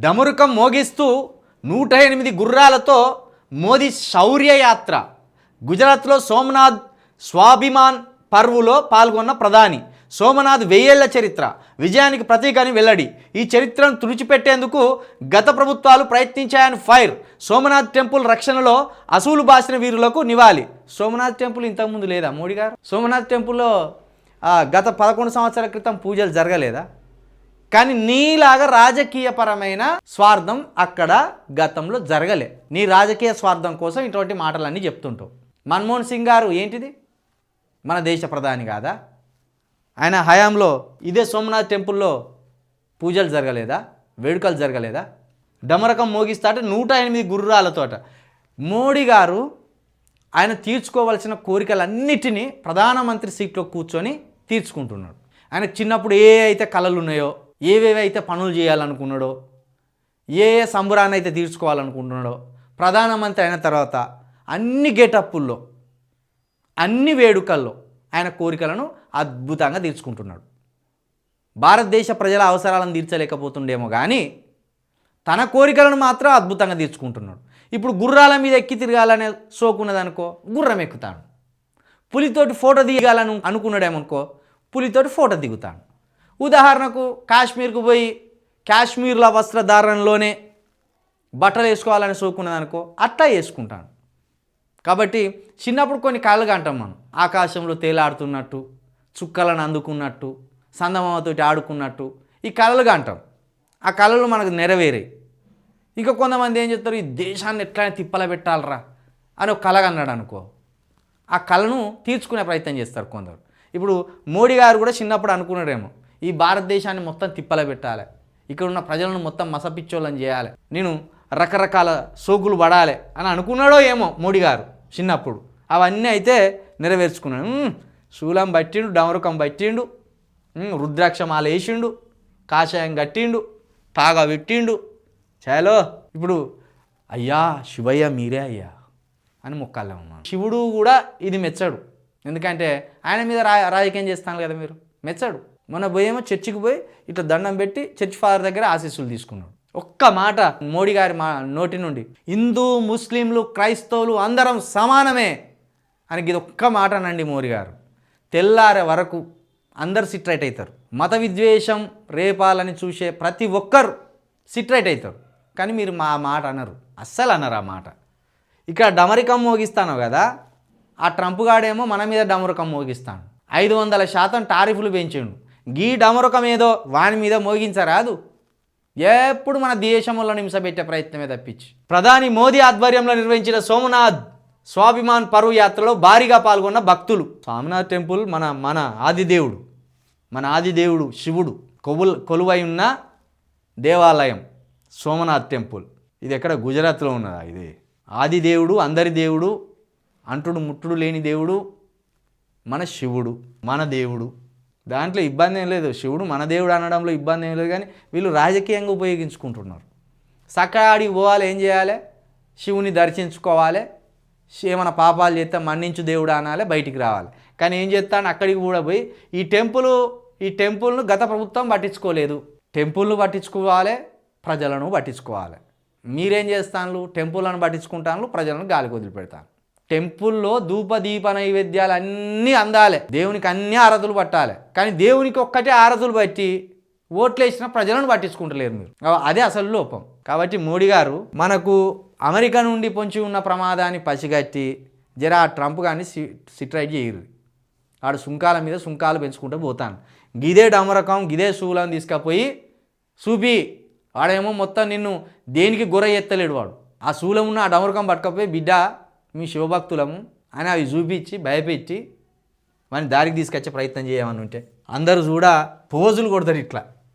డమరుకం మోగిస్తూ 108 గుర్రాలతో మోదీ శౌర్య యాత్ర. గుజరాత్లో సోమనాథ్ స్వాభిమాన్ పర్వులో పాల్గొన్న ప్రధాని. సోమనాథ్ 1000 ఏళ్ల చరిత్ర, విజయానికి ప్రతీక అని వెల్లడి. ఈ చరిత్రను తుడిచిపెట్టేందుకు గత ప్రభుత్వాలు ప్రయత్నించాయని ఫైర్. సోమనాథ్ టెంపుల్ రక్షణలో అసూలు బాసిన వీరులకు నివాళి. సోమనాథ్ టెంపుల్ ఇంతకుముందు లేదా మోడీ గారు? సోమనాథ్ టెంపుల్లో గత 11 సంవత్సరాల క్రితం పూజలు జరగలేదా? కానీ నీలాగా రాజకీయపరమైన స్వార్థం అక్కడ గతంలో జరగలే. నీ రాజకీయ స్వార్థం కోసం ఇటువంటి మాటలన్నీ చెప్తుంటావు. మన్మోహన్ సింగ్ గారు ఏంటిది, మన దేశ ప్రధాని కాదా? ఆయన హయాంలో ఇదే సోమనాథ్ టెంపుల్లో పూజలు జరగలేదా, వేడుకలు జరగలేదా? డమరకం మోగిస్తాట 108 గుర్రాలతోట. మోడీ గారు ఆయన తీర్చుకోవాల్సిన కోరికలన్నిటినీ ప్రధానమంత్రి సీట్లో కూర్చొని తీర్చుకుంటున్నాడు. ఆయనకు చిన్నప్పుడు ఏ అయితే కళలు ఉన్నాయో, ఏవేవైతే పనులు చేయాలనుకున్నాడో, ఏ సంబరాన్ని అయితే తీర్చుకోవాలనుకుంటున్నాడో, ప్రధానమంత్రి అయిన తర్వాత అన్ని గెటప్పుల్లో, అన్ని వేడుకల్లో ఆయన కోరికలను అద్భుతంగా తీర్చుకుంటున్నాడు. భారతదేశ ప్రజల అవసరాలను తీర్చలేకపోతుండేమో కానీ తన కోరికలను మాత్రం అద్భుతంగా తీర్చుకుంటున్నాడు. ఇప్పుడు గుర్రాల మీద ఎక్కి తిరగాలనే సోకున్నదనుకో, గుర్రం ఎక్కుతాడు. పులితోటి ఫోటో దిగాలని అనుకున్నాడేమనుకో, పులితోటి ఫోటో దిగుతాడు. ఉదాహరణకు కాశ్మీర్కు పోయి కాశ్మీర్ల వస్త్రధారణలోనే బట్టలు వేసుకోవాలని సోకున్నదనుకో, అట్లా వేసుకుంటాను. కాబట్టి చిన్నప్పుడు కొన్ని కళలు కంటాం మనం. ఆకాశంలో తేలాడుతున్నట్టు, చుక్కలను అందుకున్నట్టు, సందమామతోటి ఆడుకున్నట్టు ఈ కళలు కంటాం. ఆ కళలు మనకు నెరవేరాయి. ఇంకా కొంతమంది ఏం చెప్తారు, ఈ దేశాన్ని ఎట్లయినా తిప్పల పెట్టాలరా అని ఒక కళ అన్నాడు అనుకో, ఆ కళను తీర్చుకునే ప్రయత్నం చేస్తారు కొందరు. ఇప్పుడు మోడీ గారు కూడా చిన్నప్పుడు అనుకున్నాడేమో, ఈ భారతదేశాన్ని మొత్తం తిప్పల పెట్టాలి, ఇక్కడ ఉన్న ప్రజలను మొత్తం మసపిచ్చోళ్ళని చేయాలి, నేను రకరకాల సోకులు పడాలి అని అనుకున్నాడో ఏమో మోడీ గారు చిన్నప్పుడు. అవన్నీ అయితే నెరవేర్చుకున్నాడు. శూలం పట్టిండు, డమరుకం పట్టిండు, రుద్రాక్షమాల వేసిండు, కాషాయం కట్టిండు, తాగా పెట్టిండు. చాలో ఇప్పుడు అయ్యా శివయ్య మీరే అయ్యా అని మొక్కాలేమమ్మా. శివుడు కూడా ఇది మెచ్చడు. ఎందుకంటే ఆయన మీద రాజకీయం చేస్తాను కదా మీరు, మెచ్చడు. మొన్న పోయేమో చర్చికి పోయి ఇట్లా దండం పెట్టి చర్చ్ ఫాదర్ దగ్గర ఆశీస్సులు తీసుకున్నాడు. ఒక్క మాట మోడీ గారి నోటి నుండి, హిందూ ముస్లింలు క్రైస్తవులు అందరం సమానమే అని ఇది ఒక్క మాట అనండి మోడీ గారు, తెల్లారే వరకు అందరు సిట్రైట్ అవుతారు. మత విద్వేషం రేపాలని చూసే ప్రతి ఒక్కరు సిట్రైట్ అవుతారు. కానీ మీరు మా మాట అనరు, అస్సలు అనరు ఆ మాట. ఇక్కడ డమరికం మోగిస్తాను కదా, ఆ ట్రంప్ గాడేమో మన మీద డమరుకం మోగిస్తాను. 500% టారిఫ్లు పెంచిండు. గీ డమరుకం ఏదో వాని మీద మోగించరాదు. ఎప్పుడు మన దేశంలో హింసపెట్టే ప్రయత్నమే తప్పించి. ప్రధాని మోదీ ఆధ్వర్యంలో నిర్వహించిన సోమనాథ్ స్వాభిమాన్ పర్వ్ యాత్రలో భారీగా పాల్గొన్న భక్తులు. సోమనాథ్ టెంపుల్ మన ఆదిదేవుడు, మన ఆదిదేవుడు శివుడు కొలువై ఉన్న దేవాలయం సోమనాథ్ టెంపుల్. ఇది ఎక్కడ గుజరాత్లో ఉన్నదా? ఇది ఆదిదేవుడు, అందరి దేవుడు, అంటుడు ముట్టుడు లేని దేవుడు మన శివుడు, మన దేవుడు. దాంట్లో ఇబ్బంది ఏం లేదు. శివుడు మన దేవుడు అనడంలో ఇబ్బంది ఏం లేదు. కానీ వీళ్ళు రాజకీయంగా ఉపయోగించుకుంటున్నారు. సకాడికి పోవాలి, ఏం చేయాలి, శివుని దర్శించుకోవాలి, ఏమైనా పాపాలు చేస్తే మన్నించు దేవుడు అనాలి, బయటికి రావాలి. కానీ ఏం చేస్తాను, అక్కడికి కూడా పోయి ఈ టెంపుల్ను గత ప్రభుత్వం పట్టించుకోలేదు. టెంపుల్ను పట్టించుకోవాలి, ప్రజలను పట్టించుకోవాలి. మీరేం చేస్తాను, టెంపుల్లను పట్టించుకుంటాను, ప్రజలను గాలికి వదిలిపెడతాను. టెంపుల్లో ధూపదీప నైవేద్యాలు అన్నీ అందాలి, దేవునికి అన్ని ఆరతులు పట్టాలి. కానీ దేవునికి ఒక్కటే ఆరతులు పట్టి ఓట్లేసిన ప్రజలను పట్టించుకుంటలేరు మీరు. అదే అసలు లోపం. కాబట్టి మోడీ గారు మనకు అమెరికా నుండి పొంచి ఉన్న ప్రమాదాన్ని పసిగట్టి జరా ట్రంప్ కానీ సిట్రైట్ చేయరు. ఆడు సుంకాల మీద సుంకాలు పెంచుకుంటూ పోతాను. గిదే డమరకం గిదే శూలం తీసుకపోయి చూపి, వాడేమో మొత్తం నిన్ను దేనికి గొర్రె ఎత్తలేడు. వాడు ఆ శూలం ఉన్న ఆ డమరకం పట్టుకపోయి, బిడ్డ మీ శివభక్తులము అని అవి చూపించి భయపెట్టి వాడిని దారికి తీసుకొచ్చే ప్రయత్నం చేయమని ఉంటే అందరూ చూడ పోజులు కొడతారు ఇట్లా.